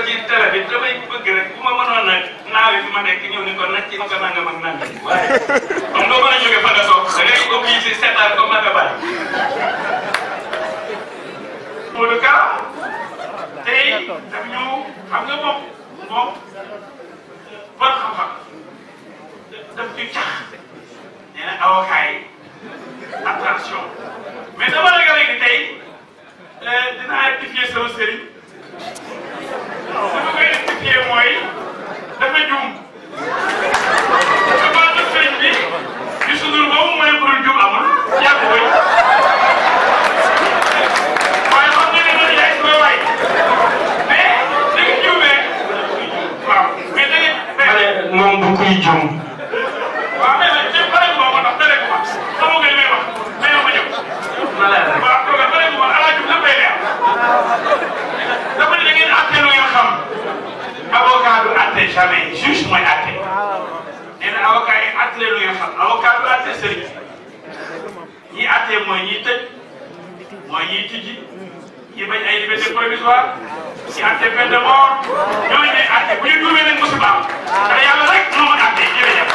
ci télé bi damay bëgg rek bu ma mënoon nag naawe fi ma nekk ñëw ni ko nag ci ko nangam ak nangam waaye comme doo mën a jógee fa nga toog da ngay obligé seetaan comme naka bàyyi. Modou Kara tey daf ñu xam nga moom bon xam-xam daf ñu cax nee na avocat yi attention mais dama ragal léegi tey dinaa rectifier sama sëriñ li ma koy rectifier mooy dafa juum dafa baax sëriñ bi di sundur boobu mooy pour juum amul yàgg koy waaye xam nga ne man yaay sama waay mais da nga juumee waaw mais da nga moom bu kuy juum waaw mais nag ci pare moo tax tere ko ma xamoo nga li may wax mais ma ñëw waaw kooku pare ko ma ala jub la fay leer dafa ne da ngeen àtte lu ngeen xam avocat du àtte jamais juge mooy àtte nee na avocat yi àtte lu ngeen xam avocat du àtte sëriñ ñi àtte mooy ñiy tëj mooy ñiy tijji ñi bañ ay liberté provisoire ñi àtte peine de mort ñooñu ñooy àtte bu ñu duumee nag musiba am ndax yàlla rek moo mën àtte jërëjëf